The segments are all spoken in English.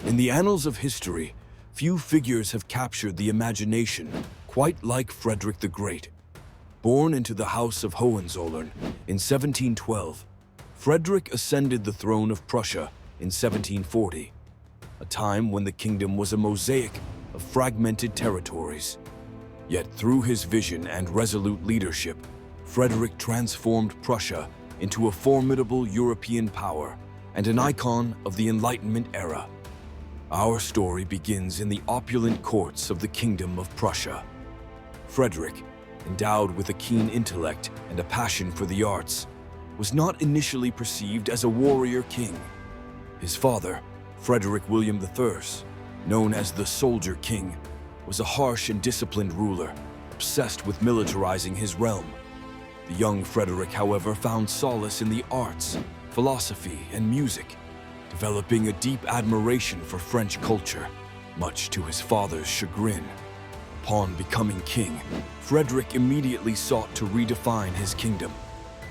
In the annals of history, few figures have captured the imagination quite like Frederick the Great. Born into the House of Hohenzollern in 1712, Frederick ascended the throne of Prussia in 1740, a time when the kingdom was a mosaic of fragmented territories. Yet through his vision and resolute leadership, Frederick transformed Prussia into a formidable European power and an icon of the Enlightenment era. Our story begins in the opulent courts of the Kingdom of Prussia. Frederick, endowed with a keen intellect and a passion for the arts, was not initially perceived as a warrior king. His father, Frederick William III, known as the Soldier King, was a harsh and disciplined ruler, obsessed with militarizing his realm. The young Frederick, however, found solace in the arts, philosophy, and music, developing a deep admiration for French culture, much to his father's chagrin. Upon becoming king, Frederick immediately sought to redefine his kingdom.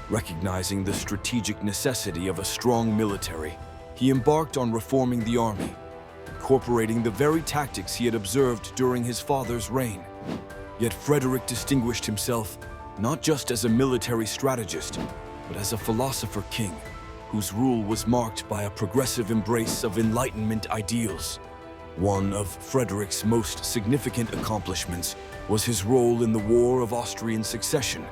Recognizing the strategic necessity of a strong military, he embarked on reforming the army, incorporating the very tactics he had observed during his father's reign. Yet Frederick distinguished himself not just as a military strategist, but as a philosopher-king, whose rule was marked by a progressive embrace of Enlightenment ideals. One of Frederick's most significant accomplishments was his role in the War of Austrian Succession.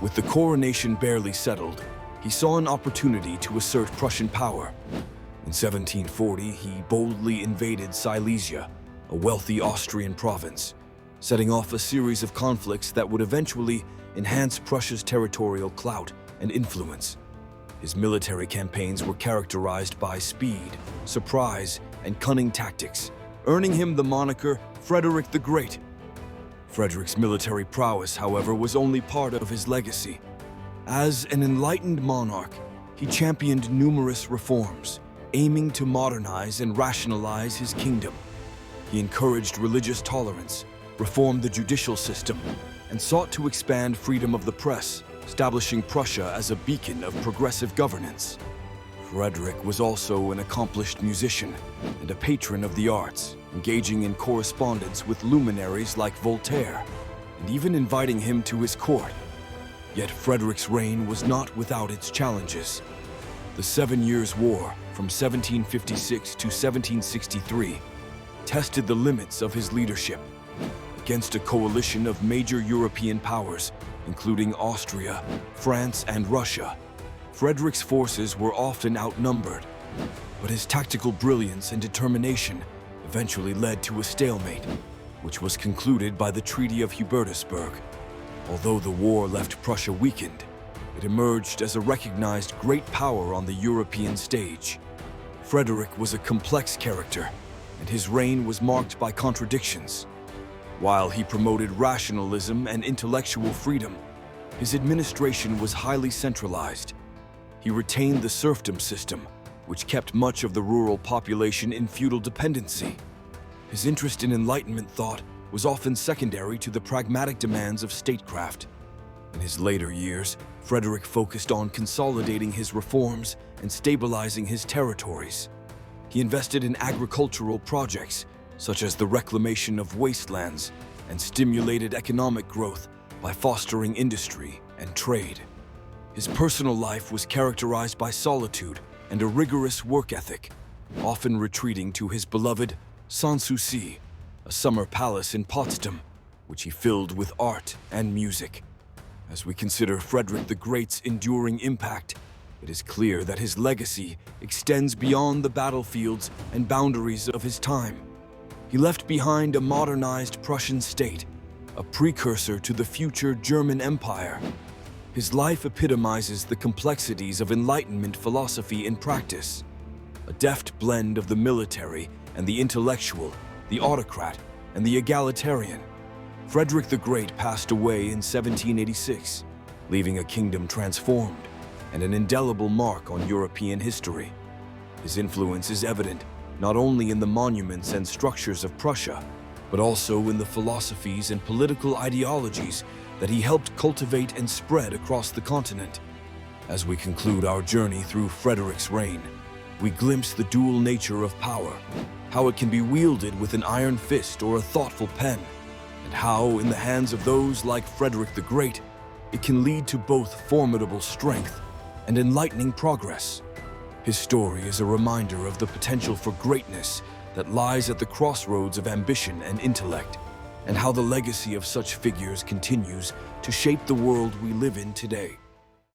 With the coronation barely settled, he saw an opportunity to assert Prussian power. In 1740, he boldly invaded Silesia, a wealthy Austrian province, setting off a series of conflicts that would eventually enhance Prussia's territorial clout and influence. His military campaigns were characterized by speed, surprise, and cunning tactics, earning him the moniker Frederick the Great. Frederick's military prowess, however, was only part of his legacy. As an enlightened monarch, he championed numerous reforms, aiming to modernize and rationalize his kingdom. He encouraged religious tolerance, reformed the judicial system, and sought to expand freedom of the press, establishing Prussia as a beacon of progressive governance. Frederick was also an accomplished musician and a patron of the arts, engaging in correspondence with luminaries like Voltaire, and even inviting him to his court. Yet Frederick's reign was not without its challenges. The 7 Years' War, from 1756 to 1763, tested the limits of his leadership. Against a coalition of major European powers, including Austria, France, and Russia, Frederick's forces were often outnumbered, but his tactical brilliance and determination eventually led to a stalemate, which was concluded by the Treaty of Hubertusburg. Although the war left Prussia weakened, it emerged as a recognized great power on the European stage. Frederick was a complex character, and his reign was marked by contradictions. While he promoted rationalism and intellectual freedom, his administration was highly centralized. He retained the serfdom system, which kept much of the rural population in feudal dependency. His interest in Enlightenment thought was often secondary to the pragmatic demands of statecraft. In his later years, Frederick focused on consolidating his reforms and stabilizing his territories. He invested in agricultural projects, such as the reclamation of wastelands, and stimulated economic growth by fostering industry and trade. His personal life was characterized by solitude and a rigorous work ethic, often retreating to his beloved Sanssouci, a summer palace in Potsdam, which he filled with art and music. As we consider Frederick the Great's enduring impact, it is clear that his legacy extends beyond the battlefields and boundaries of his time. He left behind a modernized Prussian state, a precursor to the future German Empire. His life epitomizes the complexities of Enlightenment philosophy in practice, a deft blend of the military and the intellectual, the autocrat and the egalitarian. Frederick the Great passed away in 1786, leaving a kingdom transformed and an indelible mark on European history. His influence is evident not only in the monuments and structures of Prussia, but also in the philosophies and political ideologies that he helped cultivate and spread across the continent. As we conclude our journey through Frederick's reign, we glimpse the dual nature of power, how it can be wielded with an iron fist or a thoughtful pen, and how, in the hands of those like Frederick the Great, it can lead to both formidable strength and enlightening progress. His story is a reminder of the potential for greatness that lies at the crossroads of ambition and intellect, and how the legacy of such figures continues to shape the world we live in today.